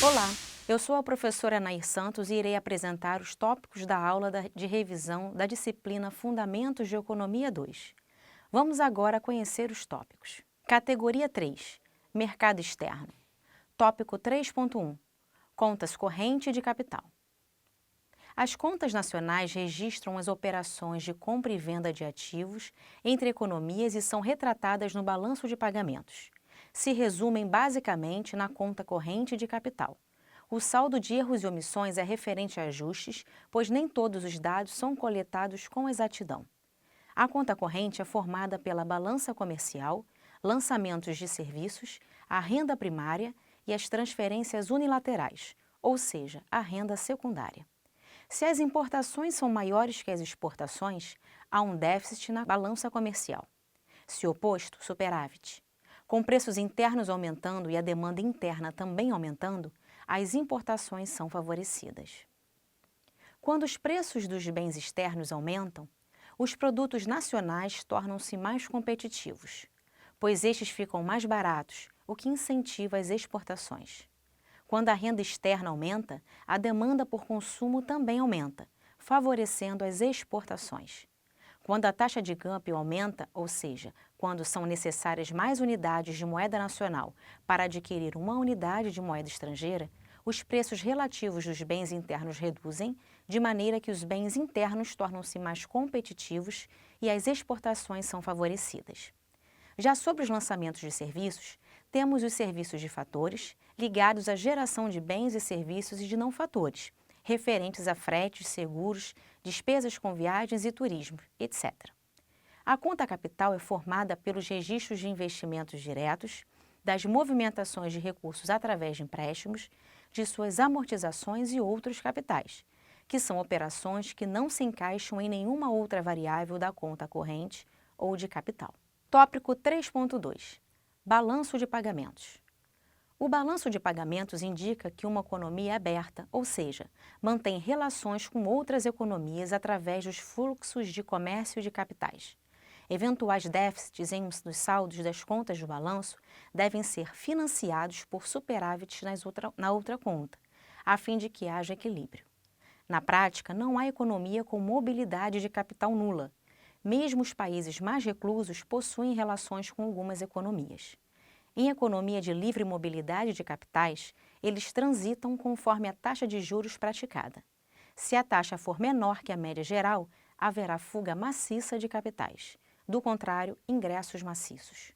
Olá, eu sou a professora Nair Santos e irei apresentar os tópicos da aula de revisão da disciplina Fundamentos de Economia 2. Vamos agora conhecer os tópicos. Categoria 3, Mercado Externo. Tópico 3.1, Contas corrente de capital. As contas nacionais registram as operações de compra e venda de ativos entre economias e são retratadas no balanço de pagamentos. Se resumem basicamente na conta corrente de capital. O saldo de erros e omissões é referente a ajustes, pois nem todos os dados são coletados com exatidão. A conta corrente é formada pela balança comercial, lançamentos de serviços, a renda primária e as transferências unilaterais, ou seja, a renda secundária. Se as importações são maiores que as exportações, há um déficit na balança comercial. Se oposto, superávit. Com preços internos aumentando e a demanda interna também aumentando, as importações são favorecidas. Quando os preços dos bens externos aumentam, os produtos nacionais tornam-se mais competitivos, pois estes ficam mais baratos, o que incentiva as exportações. Quando a renda externa aumenta, a demanda por consumo também aumenta, favorecendo as exportações. Quando a taxa de câmbio aumenta, ou seja, quando são necessárias mais unidades de moeda nacional para adquirir uma unidade de moeda estrangeira, os preços relativos dos bens internos reduzem, de maneira que os bens internos tornam-se mais competitivos e as exportações são favorecidas. Já sobre os lançamentos de serviços, temos os serviços de fatores, ligados à geração de bens e serviços e de não fatores, referentes a fretes, seguros, despesas com viagens e turismo, etc. A conta capital é formada pelos registros de investimentos diretos, das movimentações de recursos através de empréstimos, de suas amortizações e outros capitais, que são operações que não se encaixam em nenhuma outra variável da conta corrente ou de capital. Tópico 3.2, Balanço de pagamentos. O balanço de pagamentos indica que uma economia é aberta, ou seja, mantém relações com outras economias através dos fluxos de comércio de capitais. Eventuais déficits nos saldos das contas do balanço devem ser financiados por superávites na outra conta, a fim de que haja equilíbrio. Na prática, não há economia com mobilidade de capital nula. Mesmo os países mais reclusos possuem relações com algumas economias. Em economia de livre mobilidade de capitais, eles transitam conforme a taxa de juros praticada. Se a taxa for menor que a média geral, haverá fuga maciça de capitais. Do contrário, ingressos maciços.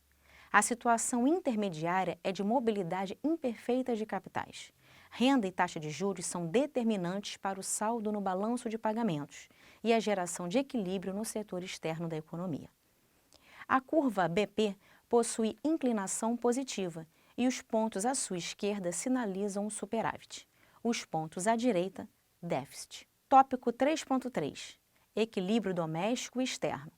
A situação intermediária é de mobilidade imperfeita de capitais. Renda e taxa de juros são determinantes para o saldo no balanço de pagamentos e a geração de equilíbrio no setor externo da economia. A curva BP possui inclinação positiva e os pontos à sua esquerda sinalizam o superávit. Os pontos à direita, déficit. Tópico 3.3, Equilíbrio doméstico e externo.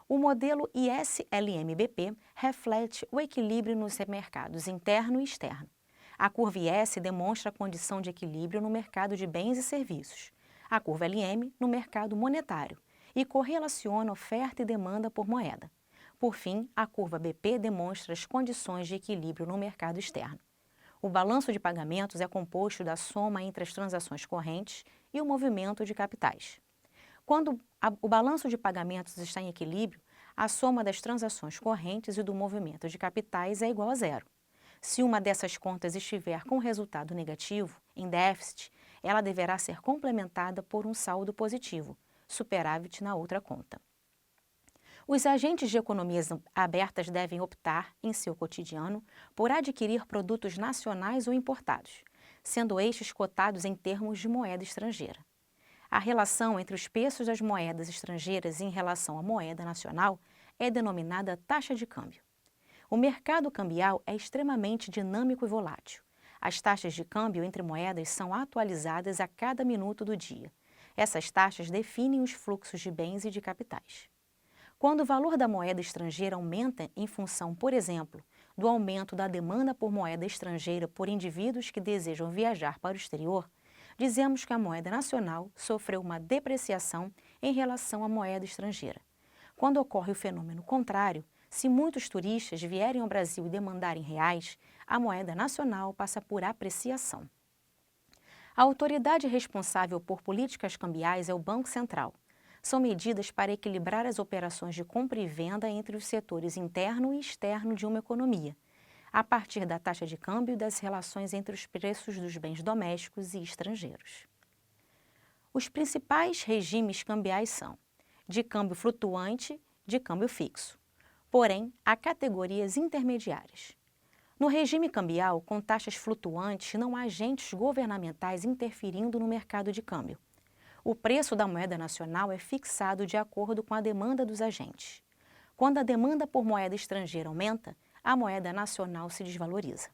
O modelo ISLM-BP reflete o equilíbrio nos mercados interno e externo. A curva IS demonstra a condição de equilíbrio no mercado de bens e serviços. A curva LM no mercado monetário e correlaciona oferta e demanda por moeda. Por fim, a curva BP demonstra as condições de equilíbrio no mercado externo. O balanço de pagamentos é composto da soma entre as transações correntes e o movimento de capitais. Quando o balanço de pagamentos está em equilíbrio, a soma das transações correntes e do movimento de capitais é igual a zero. Se uma dessas contas estiver com resultado negativo, em déficit, ela deverá ser complementada por um saldo positivo, superávit na outra conta. Os agentes de economias abertas devem optar, em seu cotidiano, por adquirir produtos nacionais ou importados, sendo estes cotados em termos de moeda estrangeira. A relação entre os preços das moedas estrangeiras em relação à moeda nacional é denominada taxa de câmbio. O mercado cambial é extremamente dinâmico e volátil. As taxas de câmbio entre moedas são atualizadas a cada minuto do dia. Essas taxas definem os fluxos de bens e de capitais. Quando o valor da moeda estrangeira aumenta em função, por exemplo, do aumento da demanda por moeda estrangeira por indivíduos que desejam viajar para o exterior, dizemos que a moeda nacional sofreu uma depreciação em relação à moeda estrangeira. Quando ocorre o fenômeno contrário, se muitos turistas vierem ao Brasil e demandarem reais, a moeda nacional passa por apreciação. A autoridade responsável por políticas cambiais é o Banco Central. São medidas para equilibrar as operações de compra e venda entre os setores interno e externo de uma economia, a partir da taxa de câmbio e das relações entre os preços dos bens domésticos e estrangeiros. Os principais regimes cambiais são de câmbio flutuante, de câmbio fixo. Porém, há categorias intermediárias. No regime cambial, com taxas flutuantes, não há agentes governamentais interferindo no mercado de câmbio. O preço da moeda nacional é fixado de acordo com a demanda dos agentes. Quando a demanda por moeda estrangeira aumenta, a moeda nacional se desvaloriza.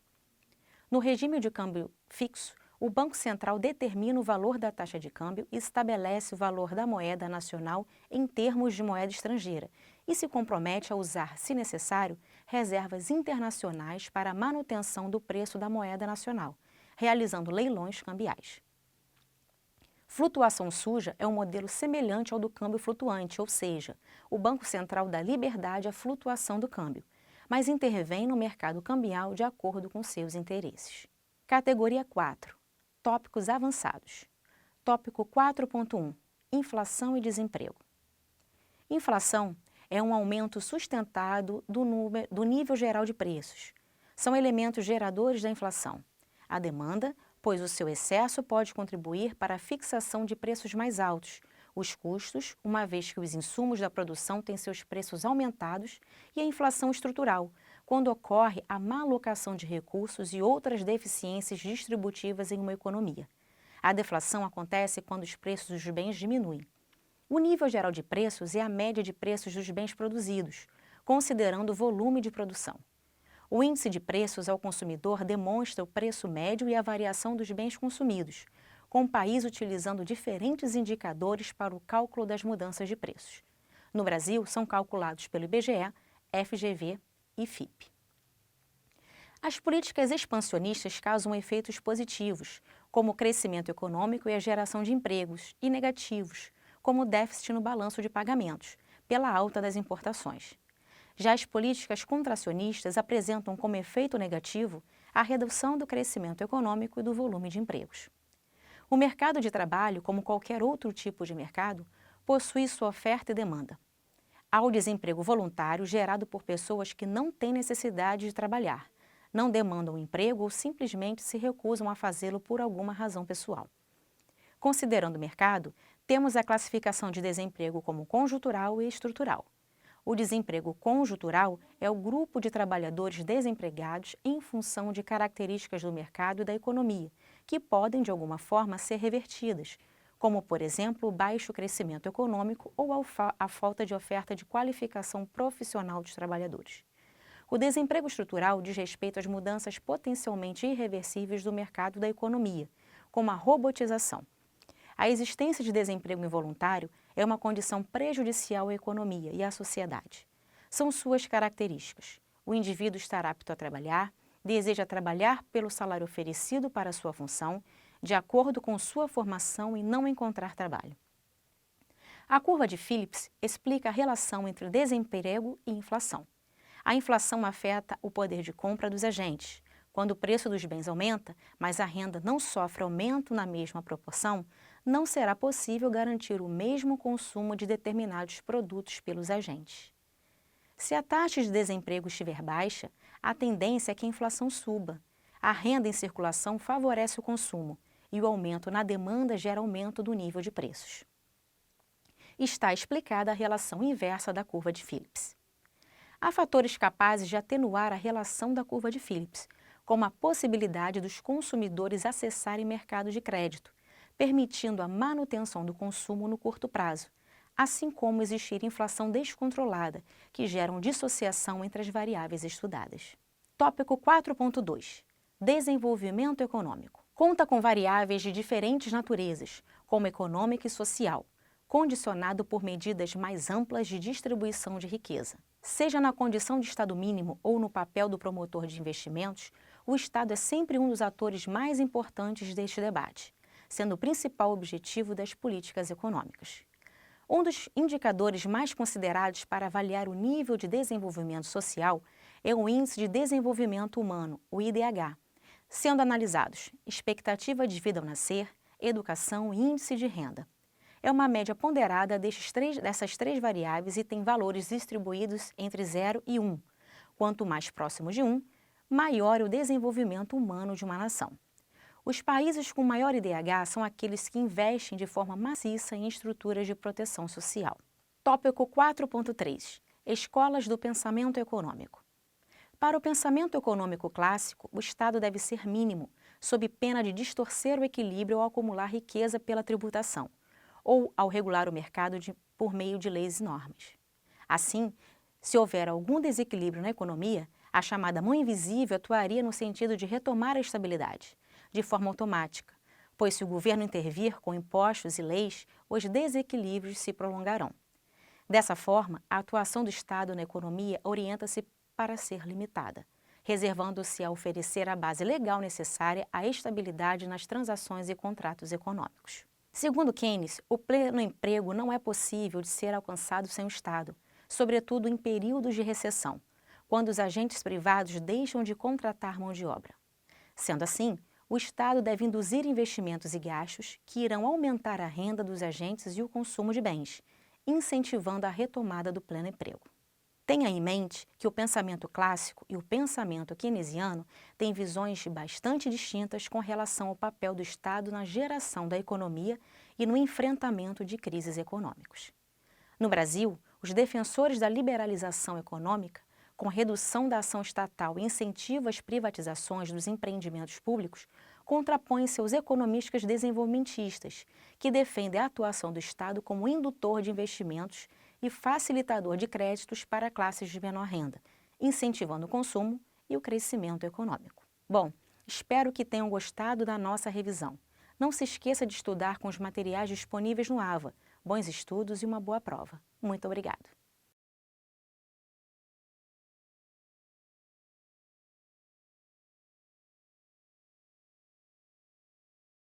No regime de câmbio fixo, o Banco Central determina o valor da taxa de câmbio e estabelece o valor da moeda nacional em termos de moeda estrangeira e se compromete a usar, se necessário, reservas internacionais para a manutenção do preço da moeda nacional, realizando leilões cambiais. Flutuação suja é um modelo semelhante ao do câmbio flutuante, ou seja, o Banco Central dá liberdade à flutuação do câmbio, mas intervém no mercado cambial de acordo com seus interesses. Categoria 4. Tópicos avançados. Tópico 4.1. Inflação e desemprego. Inflação é um aumento sustentado do nível geral de preços. São elementos geradores da inflação. A demanda, pois o seu excesso pode contribuir para a fixação de preços mais altos, os custos, uma vez que os insumos da produção têm seus preços aumentados, e a inflação estrutural, quando ocorre a má alocação de recursos e outras deficiências distributivas em uma economia. A deflação acontece quando os preços dos bens diminuem. O nível geral de preços é a média de preços dos bens produzidos, considerando o volume de produção. O índice de preços ao consumidor demonstra o preço médio e a variação dos bens consumidos, com o país utilizando diferentes indicadores para o cálculo das mudanças de preços. No Brasil, são calculados pelo IBGE, FGV e FIPE. As políticas expansionistas causam efeitos positivos, como o crescimento econômico e a geração de empregos, e negativos, como o déficit no balanço de pagamentos, pela alta das importações. Já as políticas contracionistas apresentam como efeito negativo a redução do crescimento econômico e do volume de empregos. O mercado de trabalho, como qualquer outro tipo de mercado, possui sua oferta e demanda. Há o desemprego voluntário gerado por pessoas que não têm necessidade de trabalhar, não demandam emprego ou simplesmente se recusam a fazê-lo por alguma razão pessoal. Considerando o mercado, temos a classificação de desemprego como conjuntural e estrutural. O desemprego conjuntural é o grupo de trabalhadores desempregados em função de características do mercado e da economia, que podem, de alguma forma, ser revertidas, como, por exemplo, o baixo crescimento econômico ou a falta de oferta de qualificação profissional dos trabalhadores. O desemprego estrutural diz respeito às mudanças potencialmente irreversíveis do mercado da economia, como a robotização. A existência de desemprego involuntário é uma condição prejudicial à economia e à sociedade. São suas características. O indivíduo estar apto a trabalhar, deseja trabalhar pelo salário oferecido para sua função, de acordo com sua formação e não encontrar trabalho. A curva de Phillips explica a relação entre desemprego e inflação. A inflação afeta o poder de compra dos agentes. Quando o preço dos bens aumenta, mas a renda não sofre aumento na mesma proporção, não será possível garantir o mesmo consumo de determinados produtos pelos agentes. Se a taxa de desemprego estiver baixa, a tendência é que a inflação suba. A renda em circulação favorece o consumo e o aumento na demanda gera aumento do nível de preços. Está explicada a relação inversa da curva de Phillips. Há fatores capazes de atenuar a relação da curva de Phillips, como a possibilidade dos consumidores acessarem mercado de crédito, permitindo a manutenção do consumo no curto prazo, assim como existir inflação descontrolada, que geram dissociação entre as variáveis estudadas. Tópico 4.2. Desenvolvimento econômico. Conta com variáveis de diferentes naturezas, como econômica e social, condicionado por medidas mais amplas de distribuição de riqueza. Seja na condição de Estado mínimo ou no papel do promotor de investimentos, o Estado é sempre um dos atores mais importantes deste debate, sendo o principal objetivo das políticas econômicas. Um dos indicadores mais considerados para avaliar o nível de desenvolvimento social é o Índice de Desenvolvimento Humano, o IDH. Sendo analisados expectativa de vida ao nascer, educação e índice de renda. É uma média ponderada dessas três variáveis e tem valores distribuídos entre 0 e 1. Quanto mais próximo de 1, maior é o desenvolvimento humano de uma nação. Os países com maior IDH são aqueles que investem de forma maciça em estruturas de proteção social. Tópico 4.3. Escolas do pensamento econômico. Para o pensamento econômico clássico, o Estado deve ser mínimo, sob pena de distorcer o equilíbrio ao acumular riqueza pela tributação, ou ao regular o mercado por meio de leis e normas. Assim, se houver algum desequilíbrio na economia, a chamada mão invisível atuaria no sentido de retomar a estabilidade, de forma automática, pois se o governo intervir com impostos e leis, os desequilíbrios se prolongarão. Dessa forma, a atuação do Estado na economia orienta-se para ser limitada, reservando-se a oferecer a base legal necessária à estabilidade nas transações e contratos econômicos. Segundo Keynes, o pleno emprego não é possível de ser alcançado sem o Estado, sobretudo em períodos de recessão, quando os agentes privados deixam de contratar mão de obra. Sendo assim, o Estado deve induzir investimentos e gastos que irão aumentar a renda dos agentes e o consumo de bens, incentivando a retomada do pleno emprego. Tenha em mente que o pensamento clássico e o pensamento keynesiano têm visões bastante distintas com relação ao papel do Estado na geração da economia e no enfrentamento de crises econômicas. No Brasil, os defensores da liberalização econômica, com redução da ação estatal e incentivo às privatizações dos empreendimentos públicos, contrapõem-se aos economistas desenvolvimentistas, que defendem a atuação do Estado como indutor de investimentos e facilitador de créditos para classes de menor renda, incentivando o consumo e o crescimento econômico. Bom, espero que tenham gostado da nossa revisão. Não se esqueça de estudar com os materiais disponíveis no AVA. Bons estudos e uma boa prova. Muito obrigado!